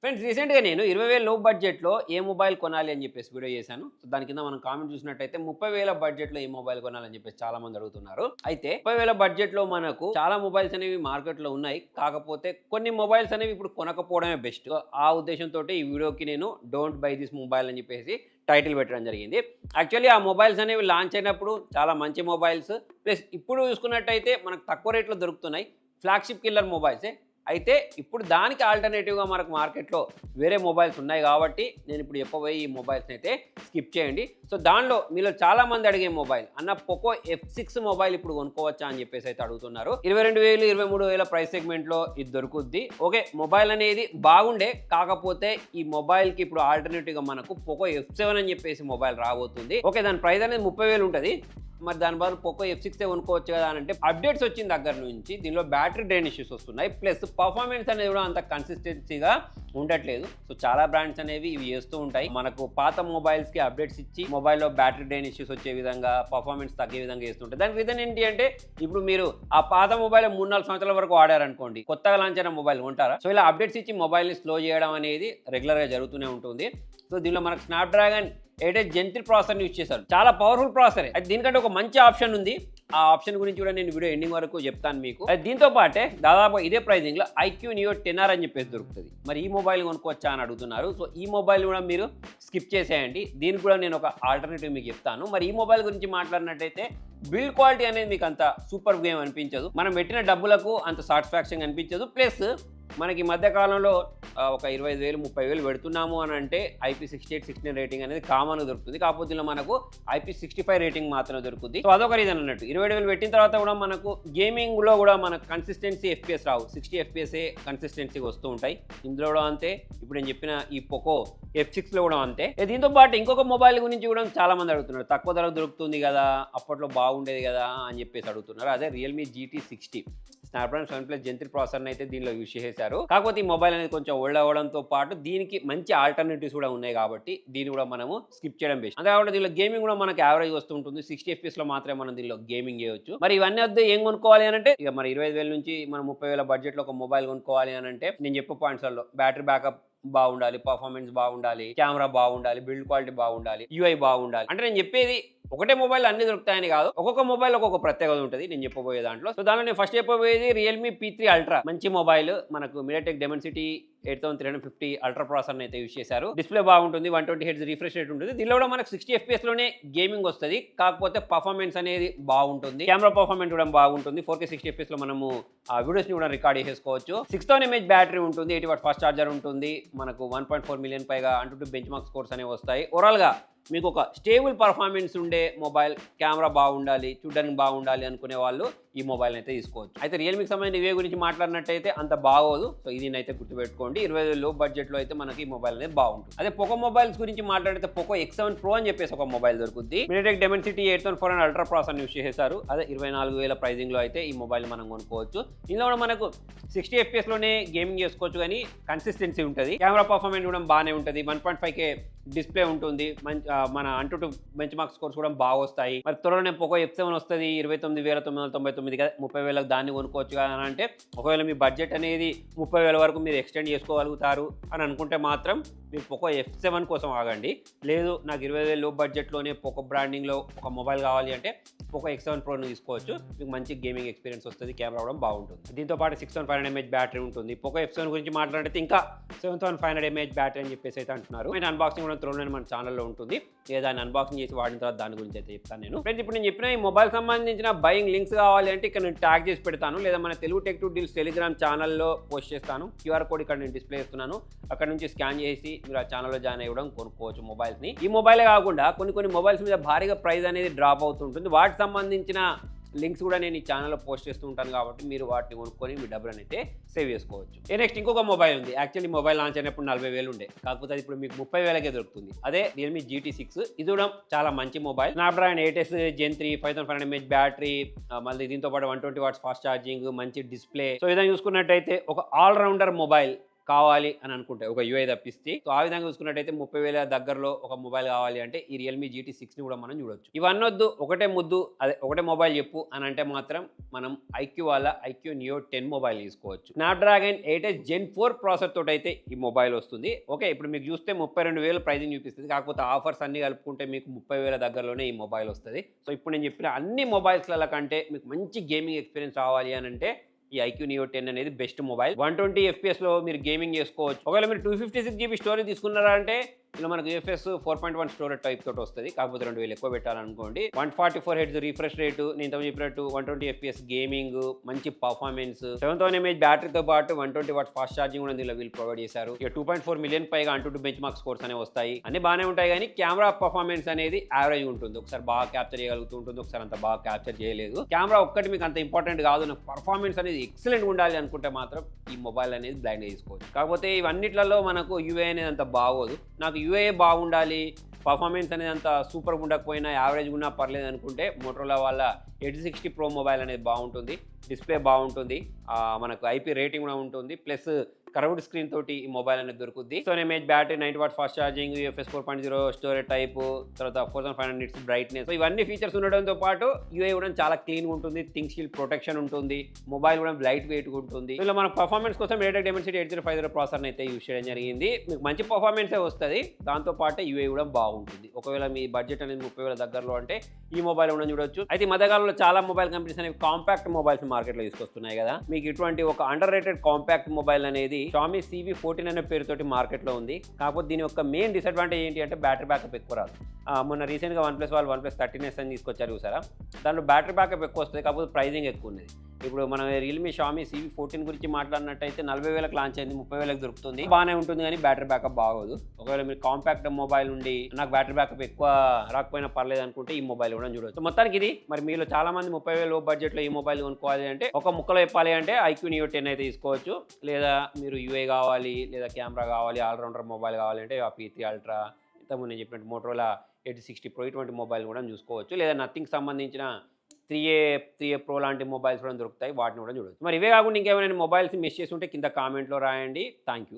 Friends రీసెంట్‌గా నేను 20,000 లో బడ్జెట్‌లో ఏ మొబైల్ కొనాలి అని చెప్పేసి వీడియో చేశాను. సో, దాని కింద మనం కామెంట్ చూసినట్టయితే 30,000 బడ్జెట్‌లో ఏ మొబైల్ కొనాలని చెప్పేసి చాలా మంది అడుగుతున్నారు. అయితే 30,000 బడ్జెట్‌లో మనకు చాలా మొబైల్స్ అనేవి మార్కెట్‌లో ఉన్నాయి. కాకపోతే కొన్ని మొబైల్స్ అనేవి ఇప్పుడు కొనకపోవడమే బెస్ట్. ఆ ఉద్దేశంతోటి ఈ వీడియోకి నేను డోంట్ బై దిస్ మొబైల్ అని చెప్పేసి టైటిల్ పెట్టడం జరిగింది. యాక్చువల్లీ ఆ మొబైల్స్ అనేవి లాంచ్ అయినప్పుడు చాలా మంచి మొబైల్స్. ప్లస్ ఇప్పుడు చూసుకున్నట్టయితే మనకు తక్కువ రేట్‌లో దొరుకుతున్నాయి. ఫ్లాగ్‌షిప్ కిల్లర్ మొబైల్సే. అయితే ఇప్పుడు దానికి ఆల్టర్నేటివ్‌గా మనకు మార్కెట్‌లో వేరే మొబైల్స్ ఉన్నాయి కాబట్టి నేను ఇప్పుడు చెప్పబోయే ఈ మొబైల్స్‌ని అయితే స్కిప్ చేయండి. సో, దానిలో మీలో చాలామంది అడిగే మొబైల్ అన్న పోకో F6 మొబైల్ ఇప్పుడు కొనుక్కోవచ్చా అని చెప్పేసి అయితే అడుగుతున్నారు. 22,000, 23,000 ప్రైస్ సెగ్మెంట్‌లో ఇది దొరుకుద్ది. ఓకే, మొబైల్ అనేది బాగుండే. కాకపోతే ఈ మొబైల్‌కి ఇప్పుడు ఆల్టర్నేటివ్‌గా మనకు పోకో F7 అని చెప్పేసి మొబైల్ రాబోతుంది. ఓకే, దాని ప్రైస్ అనేది 30,000 ఉంటది. మరి దాని బదులు పోకో F6 కొనుక్కోవచ్చు కదా అని అంటే అప్డేట్స్ వచ్చిన దగ్గర నుంచి దీనిలో బ్యాటరీ డ్రైన్ ఇష్యూస్ వస్తున్నాయి. ప్లస్ పర్ఫార్మెన్స్ అనేది కూడా అంత కన్సిస్టెన్సీగా ఉండట్లేదు. సో, చాలా బ్రాండ్స్ అనేవి ఇవి చేస్తూ ఉంటాయి. మనకు పాత మొబైల్స్కి అప్డేట్స్ ఇచ్చి మొబైల్లో బ్యాటరీ డ్రైన్ ఇష్యూస్ వచ్చే విధంగా పర్ఫార్మెన్స్ తగ్గే విధంగా చేస్తుంటాయి. దానికి రీజన్ ఏంటి అంటే ఇప్పుడు మీరు ఆ పాత మొబైల్ 3-4 సంవత్సరాల వరకు వాడారనుకోండి, కొత్తగా లాంచ్ అయిన మొబైల్ కొంటారా? సో, ఇలా అప్డేట్స్ ఇచ్చి మొబైల్ని స్లో చేయడం అనేది రెగ్యులర్గా జరుగుతూనే ఉంటుంది. సో, దీనిలో మనకు స్నాప్డ్రాగన్ 8 Gen 3 ప్రాసెసర్ని యూజ్ చేశారు. చాలా పవర్ఫుల్ ప్రాసెసర్. అయితే దీనికంటే ఒక మంచి ఆప్షన్ ఉంది. ఆ ఆప్షన్ గురించి కూడా నేను వీడియో ఎండింగ్ వరకు చెప్తాను మీకు. దీంతో పాటే దాదాపు ఇదే ప్రైజింగ్లో IQ Neo 10R అని చెప్పేసి దొరుకుతుంది. మరి ఈ మొబైల్ కొనుక్కోవచ్చా అని అడుగుతున్నారు. సో, ఈ మొబైల్ కూడా మీరు స్కిప్ చేసేయండి. దీనికి కూడా నేను ఒక ఆల్టర్నేటివ్ మీకు చెప్తాను. మరి ఈ మొబైల్ గురించి మాట్లాడినట్టయితే బిల్డ్ క్వాలిటీ అనేది మీకు అంత సూపర్ గేమ్ అనిపించదు. మనం పెట్టిన డబ్బులకు అంత సాటిస్ఫాక్షన్ అనిపించదు. ప్లస్ మనకి ఈ మధ్య కాలంలో ఒక 25,000, 30,000 పెడుతున్నాము అని అంటే IP68, 69 రేటింగ్ అనేది కామన్గా దొరుకుతుంది. కాకపోతే దీనిలో మనకు IP65 రేటింగ్ మాత్రమే దొరుకుతుంది. సో, అదొక రీజన్ అన్నట్టు. 27,000 పెట్టిన తర్వాత కూడా మనకు గేమింగ్లో కూడా మనకు కన్సిస్టెన్సీ FPS రావు. 60 FPS కన్సిస్టెన్సీగా వస్తూ ఉంటాయి. ఇందులో కూడా అంతే. ఇప్పుడు నేను చెప్పిన ఈ పోకో F6లో కూడా అంతే. దీంతో పాటు ఇంకొక మొబైల్ గురించి కూడా చాలా మంది అడుగుతున్నారు. తక్కువ ధరకు దొరుకుతుంది కదా, అప్పట్లో బాగుండేది కదా అని చెప్పేసి అడుగుతున్నారు. అదే రియల్మీ GT60 స్నాప్డ్రాగన్ 7+ Gen 3 ప్రాసెసర్ని అయితే దీనిలో యూజ్ చేశారు. కాకపోతే ఈ మొబైల్ అనేది కొంచెం ఓల్డ్ అవ్వడంతో పాటు దీనికి మంచి ఆల్టర్నేటివ్స్ కూడా ఉన్నాయి కాబట్టి దీన్ని కూడా మనము స్కిప్ చేయడం బెస్ట్. అంతేకాకుండా దీనిలో గేమింగ్ కూడా మనకు యావరేజ్ వస్తూ ఉంటుంది. 60 FPS మాత్రమే మనం దీనిలో గేమింగ్ చేయొచ్చు. మరి ఇవన్నీ వద్ద ఏం కొనుక్కోవాలి అని అంటే ఇక మరి 25,000 నుంచి మనం 30,000 బడ్జెట్లో ఒక మొబైల్ కొనుక్కోవాలి అని అంటే నేను చెప్పే పాయింట్స్లలో బ్యాటరీ బ్యాకప్ బాగుండాలి, పర్ఫార్మెన్స్ బాగుండాలి, కెమెరా బాగుండాలి, బిల్డ్ క్వాలిటీ బాగుండాలి, UI బాగుండాలి. అంటే నేను చెప్పేది ఒకటే మొబైల్ అన్ని దొరుకుతాయని కాదు. ఒక్కొక్క మొబైల్ ఒక్కొక్క ప్రత్యేకత ఉంటుంది నేను చెప్పబోయే దాంట్లో. సో, దానిలో నేను ఫస్ట్ చెప్పబోయేది రియల్మీ P3 అల్ట్రా. మంచి మొబైల్. మనకు MediaTek Dimensity 8350 అల్ట్రా ప్రాసెసర్ని అయితే యూజ్ చేశారు. డిస్ప్లే బాగుంటుంది, 120 Hz రిఫ్రెష్ రేట్ ఉంటుంది. దీనిలో కూడా మనకు 60 FPS లోనే గేమింగ్ వస్తుంది. కాకపోతే పర్ఫార్మెన్స్ అనేది బాగుంటుంది. కెమెరా పర్ఫార్మెన్స్ కూడా బాగుంటుంది. 4K 60 FPS లో మనము ఆ వీడియోస్ని కూడా రికార్డ్ చేసేసుకోవచ్చు. 6000 mAh బ్యాటరీ ఉంటుంది. 80 వాట్ ఫాస్ట్ ఛార్జర్ ఉంటుంది. మనకు 1.4 మిలియన్ పైగా అంటూ బెంచ్ మార్క్ స్కోర్స్ అనేవి వస్తాయి. ఓవరాల్గా మీకు ఒక స్టేబుల్ పర్ఫార్మెన్స్ ఉండే మొబైల్, కెమెరా బాగుండాలి, చూడడానికి బాగుండాలి అనుకునే వాళ్ళు ఈ మొబైల్ అయితే తీసుకోవచ్చు. అయితే రియల్మీకి సంబంధించిన ఇవే గురించి మాట్లాడినట్టయితే అంత బాగోదు. సో, ఇది అయితే గుర్తుపెట్టుకోండి. 20,000 లో బడ్జెట్లో అయితే మనకి ఈ మొబైల్ అనేది బాగుంటుంది. అదే పోకో మొబైల్స్ గురించి మాట్లాడితే పోకో X7 Pro అని చెప్పేసి ఒక మొబైల్ దొరుకుతుంది. MediaTek Dimensity 8400 అల్ట్రా ప్రాసెసర్ని యూజ్ చేశారు. అదే 24,000 ప్రైజింగ్లో అయితే ఈ మొబైల్ మనం కొనుక్కోవచ్చు. ఇందులో కూడా మనకు 60 FPS లోనే గేమింగ్ చేసుకోవచ్చు కానీ కన్సిస్టెన్సీ ఉంటుంది. కెమెరా పర్ఫార్మెన్స్ కూడా బాగానే ఉంటుంది. 1.5K డిస్ప్లే ఉంటుంది. మన అంటూ బెంచ్ మార్క్ స్కోర్స్ కూడా బాగా వస్తాయి. మరి త్వరలోనే పోకో F7 వస్తుంది. 29,999 కదా, 30,000 దాన్ని కొనుక్కోవచ్చు కదా అని అంటే ఒకవేళ మీ బడ్జెట్ అనేది 30,000 వరకు మీరు ఎక్స్టెండ్ చేసుకోగలుగుతారు అని అనుకుంటే మాత్రం మీరు పోకో F7 కోసం ఆగండి. లేదు నాకు 20,000 లో బడ్జెట్లోనే పోకో బ్రాండింగ్లో ఒక మొబైల్ కావాలి అంటే పోకో X7 Proని తీసుకోవచ్చు. మీకు మంచి గేమింగ్ ఎక్స్పీరియన్స్ వస్తుంది. కెమెరా కూడా బాగుంటుంది. దీంతో పాటు 6500 mAh బ్యాటరీ ఉంటుంది. పోకో F7 గురించి మాట్లాడితే ఇంకా 7500 mAh బ్యాటరీ అని చెప్పేసి అయితే అంటున్నారు. నేను అన్బాక్సింగ్ కూడా త్వరలోనే మన ఛానల్లో ఉంటుంది. దాన్ని అన్బాక్సింగ్ చేసి వాడిన తర్వాత దాని గురించి అయితే చెప్తాను నేను. ఫ్రెండ్స్, ఇప్పుడు నేను చెప్పిన ఈ మొబైల్ సంబంధించిన బయింగ్ లింక్స్ కావాలి అంటే ఇక్కడ నేను ట్యాగ్ చేసి పెడతాను, లేదా మన Telugu tech to deals Telegram ఛానల్లో పోస్ట్ చేస్తాను. QR కోడ్ ఇక్కడ నేను డిస్ప్లే చేస్తున్నాను. అక్కడ నుంచి స్కాన్ చేసి మీరు ఆ ఛానల్లో జాయిన్ అవ్వడం కొనుక్కోవచ్చు మొబైల్స్ని. ఈ మొబైలే కాకుండా కొన్ని మొబైల్స్ మీద భారీగా ప్రైస్ అనేది డ్రాప్ అవుతుంటుంది. వాటికి సంబంధించిన లింక్స్ కూడా నేను ఈ ఛానల్లో పోస్ట్ చేస్తూ ఉంటాను కాబట్టి మీరు వాటిని కొనుక్కొని మీ డబ్బులను అయితే సేవ్ చేసుకోవచ్చు. నెక్స్ట్ ఇంకొక మొబైల్ ఉంది. యాక్చువల్లీ మొబైల్ లాంచ్ అయినప్పుడు 40,000 ఉండే, కాకపోతే అది ఇప్పుడు మీకు 30,000కే దొరుకుతుంది. అదే రియల్మీ GT6. ఇది కూడా చాలా మంచి mobile. Snapdragon 8S Gen 3 5500 mAh battery, మళ్ళీ దీంతో పాటు 120 వాట్స్ ఫాస్ట్ ఛార్జింగ్, మంచి డిస్ప్లే. సో ఇదని చూసుకున్నట్టయితే ఒక ఆల్రౌండర్ మొబైల్ కావాలి అని అనుకుంటే ఒక యూఐ తప్పిస్తే. సో, ఆ విధంగా చూసుకున్నట్టయితే 30,000 దగ్గరలో ఒక మొబైల్ కావాలి అంటే ఈ రియల్‌మీ జీటీ 6ని కూడా మనం చూడొచ్చు. ఇవన్నొద్దు ఒకటే ముద్దు అదే ఒకటే మొబైల్ చెప్పు అని అంటే మాత్రం మనం ఐక్యూ వాళ్ళ ఐక్యూ నియో 10 మొబైల్ తీసుకోవచ్చు. స్నాప్‌డ్రాగన్ 8 జెన్ 4 ప్రాసెసర్ తోటైతే ఈ మొబైల్ వస్తుంది. ఓకే. ఇప్పుడు మీకు చూస్తే 32,000 ప్రైజింగ్ చూపిస్తుంది. కాకపోతే ఆఫర్స్ అన్నీ కలుపుకుంటే మీకు 30,000 దగ్గరలోనే ఈ మొబైల్ వస్తది. సో, ఇప్పుడు నేను చెప్పిన అన్ని మొబైల్స్‌ల కంటే మీకు మంచి గేమింగ్ ఎక్స్‌పీరియన్స్ రావాలి అనంటే ఈ ఐక్యూ నియో 10 అనేది బెస్ట్ మొబైల్. 120 ఎఫ్‌పిఎస్‌లో మీరు గేమింగ్ చేసుకోవచ్చు. ఒకవేళ మీరు 256 జీబీ స్టోరేజ్ తీసుకున్నారా అంటే ఇలా మనకు యూఎఫ్ఎస్ 4.1 స్టోరేజ్ టైప్ తోటి వస్తుంది. కాకపోతే 2000 ఎక్కువ పెట్టాలనుకోండి. 144 హెర్ట్జ్ రిఫ్రెష్ రేటు, నేను ఇంతకు చెప్పినట్టు 120 ఎఫ్‌పిఎస్ గేమింగ్, మంచి పర్ఫార్మెన్స్, 7000 ఎంఏహెచ్ బ్యాటరీతో పాటు 120 వాట్స్ ఫాస్ట్ ఛార్జింగ్ కూడా దీనిలో వీళ్ళు ప్రొవైడ్ చేశారు. ఇక 2.4 మిలియన్ పైగా అంటూ బెంచ్ మార్క్ స్కోర్స్ అనేవి వస్తాయి. అన్ని బాగానే ఉంటాయి కానీ కెమెరా పర్ఫార్మెన్స్ అనేది యావరేజ్ ఉంటుంది. ఒకసారి బాగా క్యాప్చర్ చేయగలుగుతూ ఉంటుంది, ఒకసారి అంత బాగా క్యాప్చర్ చేయలేదు. కెమెరా ఒక్కటి మీకు అంత ఇంపార్టెంట్ కాదు. నాకు పర్ఫార్మెన్స్ అనేది ఎక్సలెంట్ ఉండాలి అనుకుంటే మాత్రం ఈ మొబైల్ అనేది బ్లైండ్ తీసుకోవచ్చు. కాకపోతే ఇవన్నిట్లలో మనకు యూఏ అనేది అంత బాగోదు. నాకు యూఏ బాగుండాలి, పర్ఫార్మెన్స్ అనేది అంత సూపర్గా ఉండకపోయినా యావరేజ్గా ఉన్నా పర్లేదు అనుకుంటే మోటరోలా వాళ్ళ 860 ప్రో మొబైల్ అనేది బాగుంటుంది. డిస్ప్లే బాగుంటుంది, మనకు ఐపీ రేటింగ్ కూడా ఉంటుంది, ప్లస్ కర్వ్డ్ స్క్రీన్ తోటి ఈ మొబైల్ అనేది దొరుకుద్ది. So mAh battery, 90 watt fast charging, UFS 4.0 storage type, తర్వాత 4500 నిట్స్ బ్రైట్నెస్. సో ఇవన్నీ ఫీచర్స్ ఉండడంతో పాటు యూఐ కూడా చాలా క్లీన్గా ఉంటుంది, థింగ్ షీల్డ్ ప్రొటెక్షన్ ఉంటుంది, మొబైల్ కూడా లైట్ వెయిట్గా ఉంటుంది. ఇలా మన పర్ఫార్మెన్స్ కోసం రేటెడ్ డైమెన్సిటీ 8050 ప్రాసెసర్ అయితే యూస్ చేయడం జరిగింది. మీకు మంచి పర్ఫార్మెన్సే వస్తుంది, దాంతో పాటు యూఐ కూడా బాగుంటుంది. ఒకవేళ మీ బడ్జెట్ అనేది 30,000 దగ్గరలో అంటే ఈ మొబైల్ ఉండడం చూడొచ్చు. అయితే ఈ మధ్యకాలంలో చాలా మొబైల్ కంపెనీస్ అనేవి కాంపాక్ట్ మొబైల్స్ మార్కెట్లో తీసుకొస్తున్నాయి కదా. మీకు ఇటువంటి ఒక అండర్ రేటెడ్ కాంపాక్ట్ మొబైల్ అనేది Xiaomi CV14 అనే పేరుతోటి మార్కెట్లో ఉంది. కాకపోతే దీని యొక్క మెయిన్ డిసడ్వాంటేజ్ ఏంటి అంటే బ్యాటరీ బ్యాకప్ ఎక్కువ రాదు. మొన్న రీసెంట్గా వన్‌ప్లస్ వాళ్ళు OnePlus 13s అని తీసుకొచ్చారు చూసారా, దాంట్లో బ్యాటరీ బ్యాకప్ ఎక్కువ వస్తుంది, కాకపోతే ప్రైజింగ్ ఎక్కువ ఉన్నది. ఇప్పుడు మనం రియల్మీ Xiaomi CV14 గురించి మాట్లాడినట్టయితే 40,000కి లాంచ్ అయింది, 30,000కి దొరుకుతుంది. బాగానే ఉంటుంది కానీ బ్యాటరీ బ్యాకప్ బాగోదు. ఒకవేళ మీరు కాంపాక్ట్ మొబైల్ ఉండి నాకు బ్యాటరీ బ్యాకప్ ఎక్కువ రాకపోయినా పర్లేదు అనుకుంటే ఈ మొబైల్ కూడా చూడవచ్చు. మొత్తానికి ఇది మరి మీలో చాలా మంది 30,000 లో బడ్జెట్లో ఈ మొబైల్ కొనుక్కోవాలి అంటే ఒక ముక్కలో చెప్పాలి అంటే ఐక్యూ నియో 10 అయితే తీసుకోవచ్చు. లేదా మీరు యూఐ కావాలి, లేదా కెమెరా కావాలి, ఆల్రౌండర్ మొబైల్ కావాలి అంటే ఆ P3 అల్ట్రా, ఇంతకుముందు నేను చెప్పినట్టు మోటరోలా 860 ప్రో ఇటువంటి మొబైల్ కూడా చూసుకోవచ్చు. లేదా నథింగ్ సంబంధించిన 3A ప్రో లాంటి మొబైల్స్ కూడా దొరుకుతాయి, వాటిని కూడా చూడవచ్చు. మరి ఇవే కాకుండా ఇంకేమైనా మొబైల్స్ మిస్ చేసి ఉంటే కింద కామెంట్లో రాయండి. Thank you.